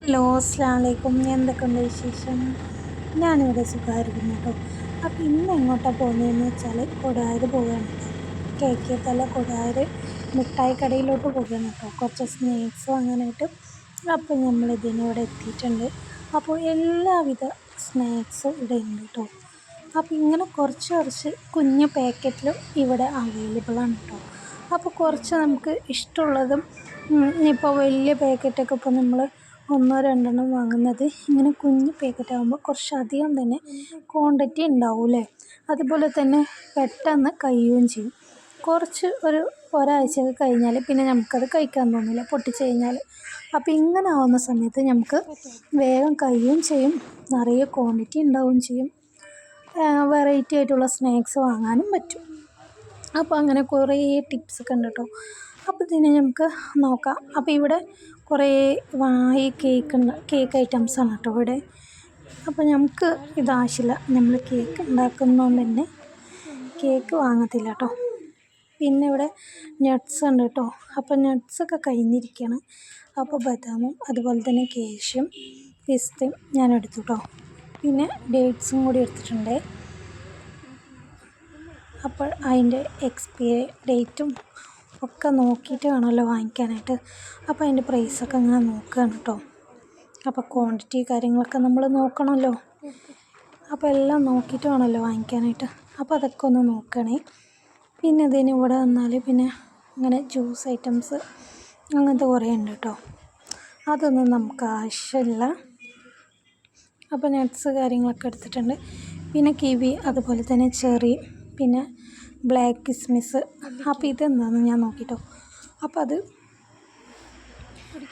Hello അസ്സലാമലൈക്കും. എന്തൊക്കെയുണ്ട് വിശേഷം? ഞാനിവിടെ സുഖമായിരിക്കുന്നു കേട്ടോ. അപ്പോൾ ഇന്ന് എങ്ങോട്ടാണ് പോകുന്നതെന്ന് വെച്ചാൽ കൊടായൂർ പോവുകയാണ് കേട്ടോ. കേക്കിയത്തല കൊടായൂർ മിഠായി കടയിലോട്ട് പോവുകയാണ് കേട്ടോ, കുറച്ച് സ്നാക്സ് വാങ്ങാനായിട്ട്. അപ്പോൾ നമ്മൾ ഇതിനിവിടെ എത്തിയിട്ടുണ്ട്. അപ്പോൾ എല്ലാവിധ സ്നാക്സും ഇവിടെ ഉണ്ട് കേട്ടോ. അപ്പോൾ ഇങ്ങനെ കുറച്ച് കുറച്ച് കുഞ്ഞു പാക്കറ്റിലും ഇവിടെ അവൈലബിൾ ആണ് കേട്ടോ. അപ്പോൾ കുറച്ച് നമുക്ക് ഇഷ്ടമുള്ളതും ഇപ്പോൾ വലിയ പാക്കറ്റൊക്കെ ഇപ്പോൾ നമ്മൾ ഒന്നോ രണ്ടെണ്ണം വാങ്ങുന്നത് ഇങ്ങനെ കുഞ്ഞ് പാക്കറ്റ് ആകുമ്പോൾ കുറച്ചധികം തന്നെ ക്വാണ്ടിറ്റി ഉണ്ടാവില്ലേ. അതുപോലെ തന്നെ പെട്ടെന്ന് കഴിയുകയും ചെയ്യും. കുറച്ച് ഒരാഴ്ചയൊക്കെ കഴിഞ്ഞാൽ പിന്നെ നമുക്കത് കഴിക്കാൻ തോന്നില്ല, പൊട്ടിച്ച് കഴിഞ്ഞാൽ. അപ്പോൾ ഇങ്ങനെ ആവുന്ന സമയത്ത് നമുക്ക് വേഗം കഴിയുകയും ചെയ്യും, നിറയെ ക്വാണ്ടിറ്റി ഉണ്ടാവുകയും ചെയ്യും, വെറൈറ്റി ആയിട്ടുള്ള സ്നാക്സ് വാങ്ങാനും പറ്റും. അപ്പോൾ അങ്ങനെ കുറേ ടിപ്സൊക്കെ ഉണ്ട് കേട്ടോ. അപ്പോൾ ഇതിനെ നമുക്ക് നോക്കാം. അപ്പോൾ ഇവിടെ കുറേ ഈ കേക്ക് ഐറ്റംസാണ് കേട്ടോ ഇവിടെ. അപ്പോൾ നമുക്ക് ഇതാവശ്യമില്ല, നമ്മൾ കേക്ക് ഉണ്ടാക്കുന്നതുകൊണ്ട് തന്നെ കേക്ക് വാങ്ങത്തില്ല കേട്ടോ. പിന്നെ ഇവിടെ നട്ട്സ് ഉണ്ട് കേട്ടോ. അപ്പോൾ നട്ട്സൊക്കെ കഴിഞ്ഞിരിക്കുകയാണ്. അപ്പോൾ ബദാമും അതുപോലെ തന്നെ കാഷ്യും പിസ്തയും ഞാൻ എടുത്തു കേട്ടോ. പിന്നെ ഡേറ്റ്സും കൂടി എടുത്തിട്ടുണ്ട്. അപ്പോൾ അതിൻ്റെ എക്സ്പയറി ഡേറ്റും ഒക്കെ നോക്കിയിട്ട് വേണമല്ലോ വാങ്ങിക്കാനായിട്ട്. അപ്പോൾ അതിൻ്റെ പ്രൈസൊക്കെ അങ്ങനെ നോക്കുകയാണ് കേട്ടോ. അപ്പോൾ ക്വാണ്ടിറ്റി കാര്യങ്ങളൊക്കെ നമ്മൾ നോക്കണമല്ലോ. അപ്പോൾ എല്ലാം നോക്കിയിട്ട് വേണമല്ലോ വാങ്ങിക്കാനായിട്ട്. അപ്പോൾ അതൊക്കെ ഒന്ന് നോക്കണേ. പിന്നെ ഇതിന് ഇവിടെ വന്നാൽ പിന്നെ അങ്ങനെ ജ്യൂസ് ഐറ്റംസ് അങ്ങനത്തെ കുറേ ഉണ്ട് കേട്ടോ. അതൊന്നും നമുക്ക് ആവശ്യമില്ല. അപ്പോൾ നട്ട്സ് കാര്യങ്ങളൊക്കെ എടുത്തിട്ടുണ്ട്. പിന്നെ കിവി, അതുപോലെ തന്നെ ചെറി, പിന്നെ ബ്ലാക്ക് കിസ്മിസ്. അപ്പോൾ ഇതെന്താണെന്ന് ഞാൻ നോക്കിട്ടോ. അപ്പോൾ അത്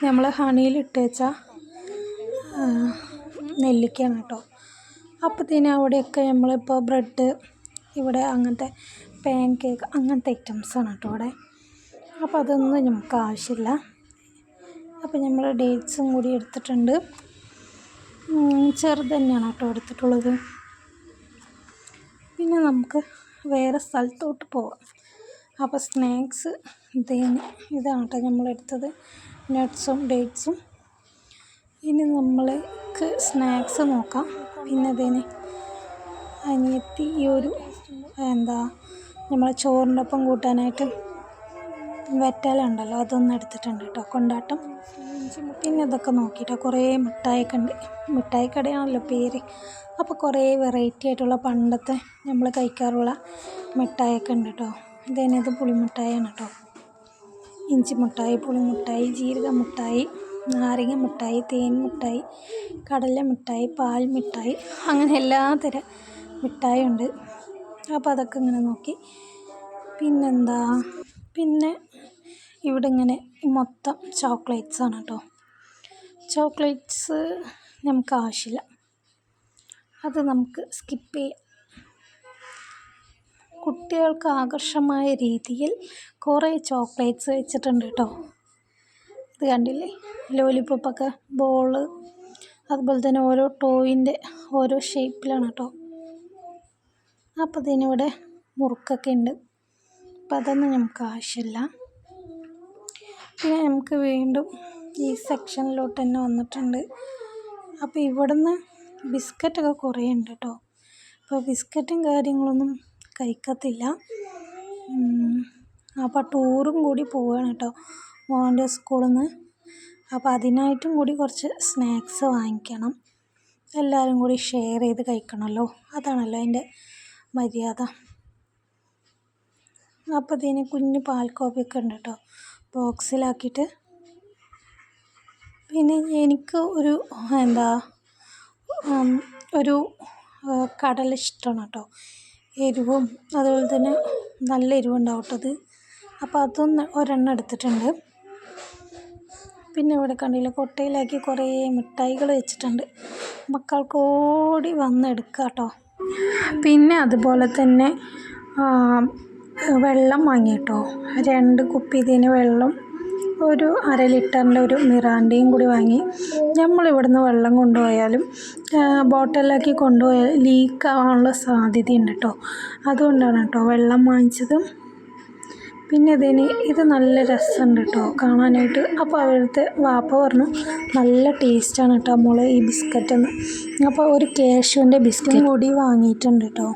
നമ്മൾ ഹണിയിലിട്ട് വെച്ചാൽ നെല്ലിക്കയാണ് കേട്ടോ. അപ്പോൾ അവിടെയൊക്കെ നമ്മളിപ്പോൾ ബ്രെഡ്, ഇവിടെ അങ്ങനത്തെ പാൻ കേക്ക് അങ്ങനത്തെ ഐറ്റംസാണ് കേട്ടോ ഇവിടെ. അപ്പോൾ അതൊന്നും നമുക്ക് ആവശ്യമില്ല. അപ്പോൾ നമ്മൾ ഡേറ്റ്സും കൂടി എടുത്തിട്ടുണ്ട്. ചെറുത് തന്നെയാണ് കേട്ടോ എടുത്തിട്ടുള്ളത്. പിന്നെ നമുക്ക് വേറെ സ്ഥലത്തോട്ട് പോവാം. അപ്പോൾ സ്നാക്സ് ഇതാണ് കേട്ടോ നമ്മളെടുത്തത്, നട്ട്സും ഡേറ്റ്സും. ഇനി നമ്മൾക്ക് സ്നാക്സ് നോക്കാം. പിന്നെ അനിയത്തി ഈ ഒരു നമ്മളെ ചോറിൻ്റെ ഒപ്പം കൂട്ടാനായിട്ട് വെറ്റലുണ്ടല്ലോ, അതൊന്നും എടുത്തിട്ടുണ്ട് കേട്ടോ, കൊണ്ടാട്ടം. പിന്നെ ഇതൊക്കെ നോക്കിയിട്ടോ, കുറേ മിഠായിയൊക്കെ ഉണ്ട്. മിഠായി കടയാണല്ലോ പേര്. അപ്പോൾ കുറേ വെറൈറ്റി ആയിട്ടുള്ള പണ്ടത്തെ നമ്മൾ കഴിക്കാറുള്ള മിഠായിയൊക്കെ ഉണ്ട് കേട്ടോ. ഇത് പുളിമിഠായിയാണ് കേട്ടോ. ഇഞ്ചി മിഠായി, പുളിമിഠായി, ജീരക മിഠായി, നാരങ്ങ മിഠായി, തേൻ മിഠായി, കടല മിഠായി, പാൽ മിഠായി, അങ്ങനെ എല്ലാത്തരം മിഠായി ഉണ്ട്. അപ്പോൾ അതൊക്കെ ഇങ്ങനെ നോക്കി. പിന്നെ ഇവിടെ ഇങ്ങനെ മൊത്തം ചോക്ലേറ്റ്സാണ് കേട്ടോ. ചോക്ലേറ്റ്സ് നമുക്ക് ആവശ്യമില്ല, അത് നമുക്ക് സ്കിപ്പ് ചെയ്യാം. കുട്ടികൾക്ക് ആകർഷമായ രീതിയിൽ കുറേ ചോക്ലേറ്റ്സ് വെച്ചിട്ടുണ്ട് കേട്ടോ. ഇത് കണ്ടില്ലേ, ലോലിപോപ്പൊക്കെ, ബോള്, അതുപോലെ തന്നെ ഓരോ ടോയിൻ്റെ ഓരോ ഷേപ്പിലാണ് കേട്ടോ. അപ്പോൾ ഇതിനിവിടെ മുറുക്കൊക്കെ ഉണ്ട്. അപ്പോൾ അതൊന്നും നമുക്ക് ആവശ്യമില്ല. പിന്നെ നമുക്ക് വീണ്ടും ഈ സെക്ഷനിലോട്ട് തന്നെ വന്നിട്ടുണ്ട്. അപ്പോൾ ഇവിടുന്ന് ബിസ്ക്കറ്റൊക്കെ കുറേ ഉണ്ട് കേട്ടോ. അപ്പോൾ ബിസ്ക്കറ്റും കാര്യങ്ങളൊന്നും കഴിക്കത്തില്ല. അപ്പോൾ ടൂറും കൂടി പോവുകയാണ് കേട്ടോ മോൻ്റെ സ്കൂളിൽ നിന്ന്. അപ്പോൾ അതിനായിട്ടും കൂടി കുറച്ച് സ്നാക്സ് വാങ്ങിക്കണം. എല്ലാവരും കൂടി ഷെയർ ചെയ്ത് കഴിക്കണമല്ലോ, അതാണല്ലോ അതിൻ്റെ മര്യാദ. അപ്പോൾ ഇതിന് കുഞ്ഞ് പാൽക്കോപ്പയൊക്കെ ഉണ്ട് കേട്ടോ, ബോക്സിലാക്കിയിട്ട്. പിന്നെ എനിക്ക് ഒരു കടല ഇഷ്ടമാണ് കേട്ടോ, എരിവും അതുപോലെ തന്നെ നല്ല എരിവുണ്ടാവും കേട്ടോ അത്. അപ്പോൾ അതൊന്ന് ഒരെണ്ണം എടുത്തിട്ടുണ്ട്. പിന്നെ ഇവിടെ കണ്ടില്ല, കൊട്ടയിലാക്കി കുറേ മിഠായികൾ വെച്ചിട്ടുണ്ട്, മക്കൾക്ക് ഓടി വന്നെടുക്കാം കേട്ടോ. പിന്നെ അതുപോലെ തന്നെ വെള്ളം വാങ്ങി കേട്ടോ, 2 കുപ്പി ഇതിന് വെള്ളം, ഒരു 1/2 ലിറ്ററിൻ്റെ ഒരു മിറാണ്ടയും കൂടി വാങ്ങി. നമ്മളിവിടുന്ന് വെള്ളം കൊണ്ടുപോയാലും ബോട്ടിലാക്കി കൊണ്ടുപോയാൽ ലീക്ക് ആവാനുള്ള സാധ്യതയുണ്ട് കേട്ടോ. അതുകൊണ്ടാണ് കേട്ടോ വെള്ളം വാങ്ങിച്ചത്. പിന്നെ ഇത് നല്ല രസമുണ്ട് കേട്ടോ കാണാനായിട്ട്. അപ്പോൾ അവിടുത്തെ വാപ്പ പറഞ്ഞു നല്ല ടേസ്റ്റാണ് കേട്ടോ മോളെ ഈ ബിസ്ക്കറ്റെന്ന്. അപ്പോൾ ഒരു കാഷ്യൂവിൻ്റെ ബിസ്ക്കറ്റും കൂടി വാങ്ങിയിട്ടുണ്ട് കേട്ടോ.